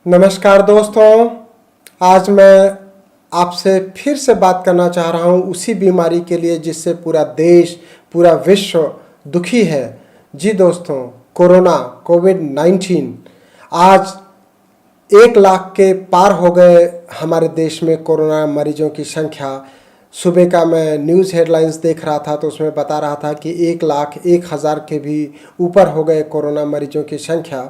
नमस्कार दोस्तों। आज मैं आपसे फिर से बात करना चाह रहा हूँ उसी बीमारी के लिए जिससे पूरा देश, पूरा विश्व दुखी है। जी दोस्तों, कोरोना, कोविड-19 आज 1 लाख के पार हो गए हमारे देश में कोरोना मरीजों की संख्या। सुबह का मैं न्यूज़ हेडलाइंस देख रहा था तो उसमें बता रहा था कि 1,01,000 के भी ऊपर हो गए कोरोना मरीजों की संख्या।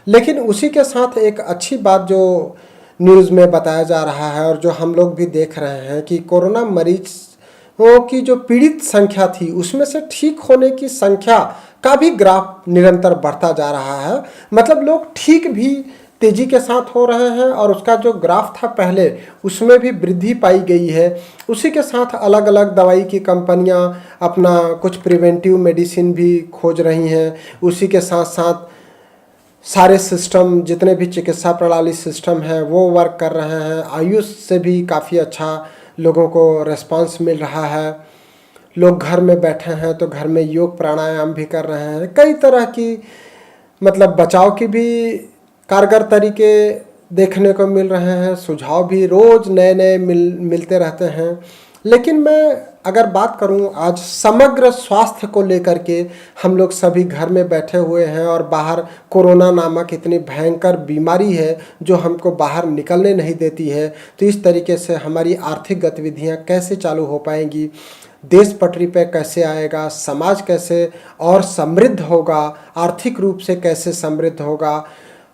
लेकिन उसी के साथ एक अच्छी बात जो न्यूज़ में बताया जा रहा है और जो हम लोग भी देख रहे हैं कि कोरोना मरीजों की जो पीड़ित संख्या थी उसमें से ठीक होने की संख्या का भी ग्राफ निरंतर बढ़ता जा रहा है। मतलब लोग ठीक भी तेज़ी के साथ हो रहे हैं और उसका जो ग्राफ था पहले उसमें भी वृद्धि पाई गई है। उसी के साथ अलग अलग दवाई की कंपनियां अपना कुछ प्रिवेंटिव मेडिसिन भी खोज रही हैं। उसी के साथ साथ सारे सिस्टम, जितने भी चिकित्सा प्रणाली सिस्टम हैं वो वर्क कर रहे हैं। आयुष से भी काफ़ी अच्छा लोगों को रिस्पांस मिल रहा है। लोग घर में बैठे हैं तो घर में योग प्राणायाम भी कर रहे हैं। कई तरह की मतलब बचाव की भी कारगर तरीके देखने को मिल रहे हैं। सुझाव भी रोज़ नए नए मिलते रहते हैं। लेकिन मैं अगर बात करूं आज समग्र स्वास्थ्य को लेकर के, हम लोग सभी घर में बैठे हुए हैं और बाहर कोरोना नामक इतनी भयंकर बीमारी है जो हमको बाहर निकलने नहीं देती है। तो इस तरीके से हमारी आर्थिक गतिविधियां कैसे चालू हो पाएंगी, देश पटरी पे कैसे आएगा, समाज कैसे और समृद्ध होगा, आर्थिक रूप से कैसे समृद्ध होगा,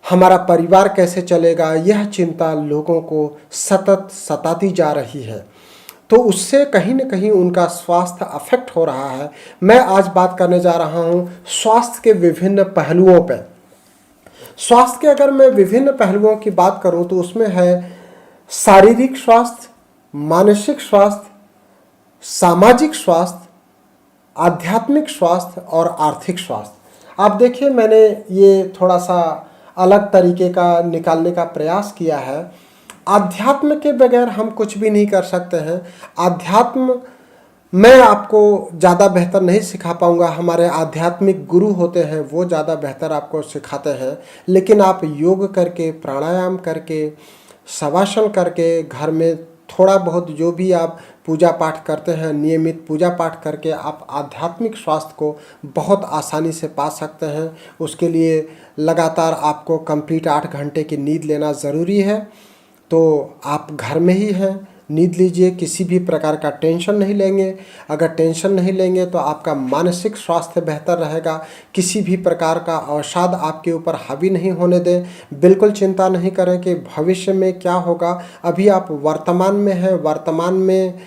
हमारा परिवार कैसे चलेगा, यह चिंता लोगों को सतत सताती जा रही है। तो उससे कहीं न कहीं उनका स्वास्थ्य अफेक्ट हो रहा है। मैं आज बात करने जा रहा हूँ स्वास्थ्य के विभिन्न पहलुओं पे। स्वास्थ्य के अगर मैं विभिन्न पहलुओं की बात करूँ तो उसमें है शारीरिक स्वास्थ्य, मानसिक स्वास्थ्य, सामाजिक स्वास्थ्य, आध्यात्मिक स्वास्थ्य और आर्थिक स्वास्थ्य। आप देखिए, मैंने ये थोड़ा सा अलग तरीके का निकालने का प्रयास किया है। आध्यात्म के बगैर हम कुछ भी नहीं कर सकते हैं। आध्यात्म मैं आपको ज़्यादा बेहतर नहीं सिखा पाऊँगा, हमारे आध्यात्मिक गुरु होते हैं वो ज़्यादा बेहतर आपको सिखाते हैं। लेकिन आप योग करके, प्राणायाम करके, शवासन करके, घर में थोड़ा बहुत जो भी आप पूजा पाठ करते हैं, नियमित पूजा पाठ करके आप आध्यात्मिक स्वास्थ्य को बहुत आसानी से पा सकते हैं। उसके लिए लगातार आपको कंप्लीट 8 घंटे की नींद लेना ज़रूरी है। तो आप घर में ही हैं, नींद लीजिए, किसी भी प्रकार का टेंशन नहीं लेंगे। अगर टेंशन नहीं लेंगे तो आपका मानसिक स्वास्थ्य बेहतर रहेगा। किसी भी प्रकार का अवसाद आपके ऊपर हावी नहीं होने दें। बिल्कुल चिंता नहीं करें कि भविष्य में क्या होगा। अभी आप वर्तमान में हैं, वर्तमान में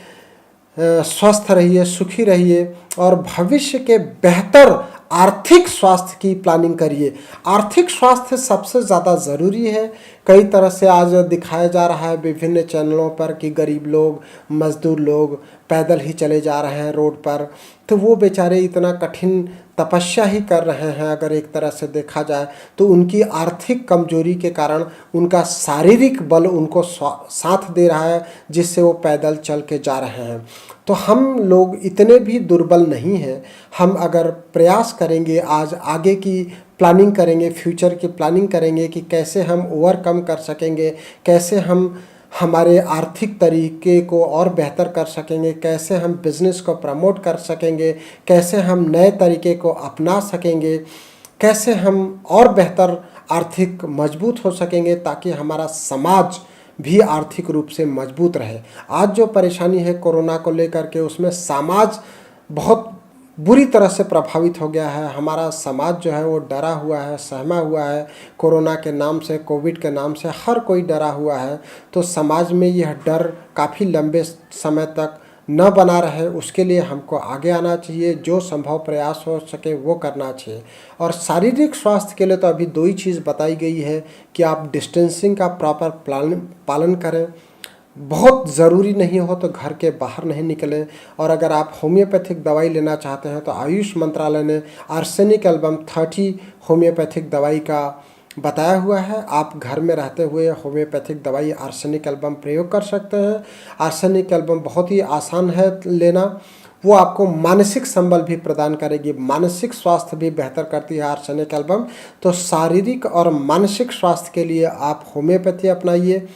स्वस्थ रहिए, सुखी रहिए और भविष्य के बेहतर आर्थिक स्वास्थ्य की प्लानिंग करिए। आर्थिक स्वास्थ्य सबसे ज़्यादा ज़रूरी है। कई तरह से आज दिखाया जा रहा है विभिन्न चैनलों पर कि गरीब लोग, मज़दूर लोग पैदल ही चले जा रहे हैं रोड पर। तो वो बेचारे इतना कठिन तपस्या ही कर रहे हैं। अगर एक तरह से देखा जाए तो उनकी आर्थिक कमजोरी के कारण उनका शारीरिक बल उनको साथ दे रहा है जिससे वो पैदल चल के जा रहे हैं। तो हम लोग इतने भी दुर्बल नहीं हैं। हम अगर प्रयास करेंगे, आज आगे की प्लानिंग करेंगे, फ्यूचर की प्लानिंग करेंगे कि कैसे हम ओवरकम कर सकेंगे, कैसे हम हमारे आर्थिक तरीके को और बेहतर कर सकेंगे, कैसे हम बिज़नेस को प्रमोट कर सकेंगे, कैसे हम नए तरीके को अपना सकेंगे, कैसे हम और बेहतर आर्थिक मजबूत हो सकेंगे ताकि हमारा समाज भी आर्थिक रूप से मजबूत रहे। आज जो परेशानी है कोरोना को लेकर के, उसमें समाज बहुत बुरी तरह से प्रभावित हो गया है। हमारा समाज जो है वो डरा हुआ है, सहमा हुआ है। कोरोना के नाम से, कोविड के नाम से हर कोई डरा हुआ है। तो समाज में यह डर काफ़ी लंबे समय तक न बना रहे, उसके लिए हमको आगे आना चाहिए। जो संभव प्रयास हो सके वो करना चाहिए। और शारीरिक स्वास्थ्य के लिए तो अभी 2 ही चीज़ बताई गई है कि आप डिस्टेंसिंग का प्रॉपर पालन करें। बहुत ज़रूरी नहीं हो तो घर के बाहर नहीं निकलें। और अगर आप होम्योपैथिक दवाई लेना चाहते हैं तो आयुष मंत्रालय ने आर्सेनिक एल्बम 30 होम्योपैथिक दवाई का बताया हुआ है। आप घर में रहते हुए होम्योपैथिक दवाई आर्सेनिक एल्बम प्रयोग कर सकते हैं। आर्सेनिक एल्बम बहुत ही आसान है लेना। वो आपको मानसिक संबल भी प्रदान करेगी, मानसिक स्वास्थ्य भी बेहतर करती है आर्सेनिक एल्बम। तो शारीरिक और मानसिक स्वास्थ्य के लिए आप होम्योपैथी अपनाइए,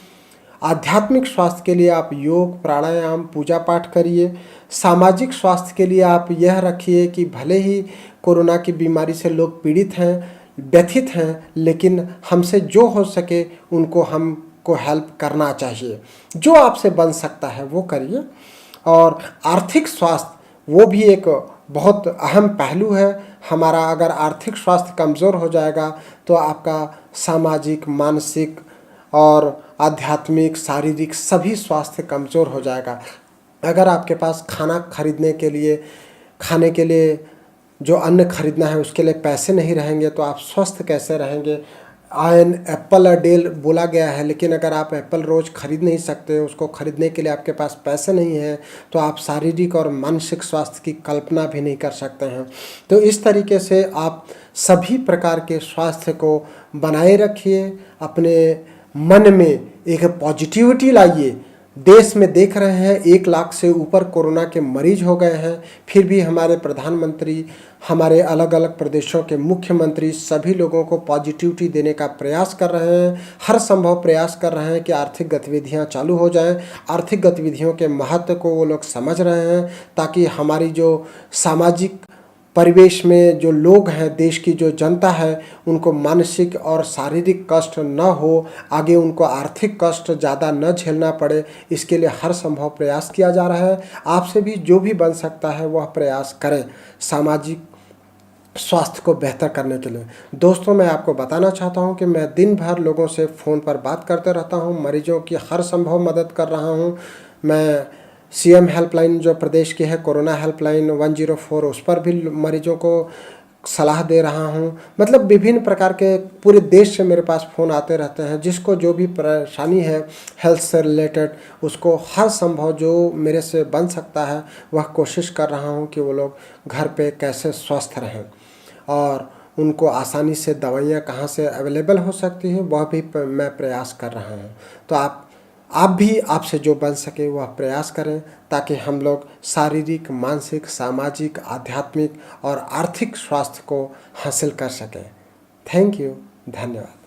आध्यात्मिक स्वास्थ्य के लिए आप योग, प्राणायाम, पूजा पाठ करिए, सामाजिक स्वास्थ्य के लिए आप यह रखिए कि भले ही कोरोना की बीमारी से लोग पीड़ित हैं, व्यथित हैं, लेकिन हमसे जो हो सके उनको हमको हेल्प करना चाहिए। जो आपसे बन सकता है वो करिए। और आर्थिक स्वास्थ्य वो भी एक बहुत अहम पहलू है हमारा। अगर आर्थिक स्वास्थ्य कमज़ोर हो जाएगा तो आपका सामाजिक, मानसिक और आध्यात्मिक, शारीरिक सभी स्वास्थ्य कमज़ोर हो जाएगा। अगर आपके पास खाना खरीदने के लिए, खाने के लिए जो अन्न खरीदना है उसके लिए पैसे नहीं रहेंगे तो आप स्वस्थ कैसे रहेंगे। एन एप्पल अ डे बोला गया है, लेकिन अगर आप एप्पल रोज़ खरीद नहीं सकते, उसको खरीदने के लिए आपके पास पैसे नहीं हैं, तो आप शारीरिक और मानसिक स्वास्थ्य की कल्पना भी नहीं कर सकते हैं। तो इस तरीके से आप सभी प्रकार के स्वास्थ्य को बनाए रखिए, अपने मन में एक पॉजिटिविटी लाइए। देश में देख रहे हैं 1 लाख से ऊपर कोरोना के मरीज हो गए हैं, फिर भी हमारे प्रधानमंत्री, हमारे अलग अलग प्रदेशों के मुख्यमंत्री सभी लोगों को पॉजिटिविटी देने का प्रयास कर रहे हैं, हर संभव प्रयास कर रहे हैं कि आर्थिक गतिविधियां चालू हो जाएं। आर्थिक गतिविधियों के महत्व को वो लोग समझ रहे हैं, ताकि हमारी जो सामाजिक परिवेश में जो लोग हैं, देश की जो जनता है, उनको मानसिक और शारीरिक कष्ट न हो, आगे उनको आर्थिक कष्ट ज़्यादा न झेलना पड़े, इसके लिए हर संभव प्रयास किया जा रहा है। आपसे भी जो भी बन सकता है वह प्रयास करें सामाजिक स्वास्थ्य को बेहतर करने के लिए। दोस्तों, मैं आपको बताना चाहता हूं कि मैं दिन भर लोगों से फ़ोन पर बात करते रहता हूं, मरीजों की हर संभव मदद कर रहा हूं। मैं सीएम हेल्पलाइन जो प्रदेश की है, कोरोना हेल्पलाइन 104, उस पर भी मरीजों को सलाह दे रहा हूं। मतलब विभिन्न प्रकार के पूरे देश से मेरे पास फ़ोन आते रहते हैं। जिसको जो भी परेशानी है हेल्थ से रिलेटेड, उसको हर संभव जो मेरे से बन सकता है वह कोशिश कर रहा हूं कि वो लोग घर पे कैसे स्वस्थ रहें, और उनको आसानी से दवाइयाँ कहाँ से अवेलेबल हो सकती हैं वह भी मैं प्रयास कर रहा हूँ। तो आप भी आपसे जो बन सके वह प्रयास करें, ताकि हम लोग शारीरिक, मानसिक, सामाजिक, आध्यात्मिक और आर्थिक स्वास्थ्य को हासिल कर सकें। थैंक यू, धन्यवाद।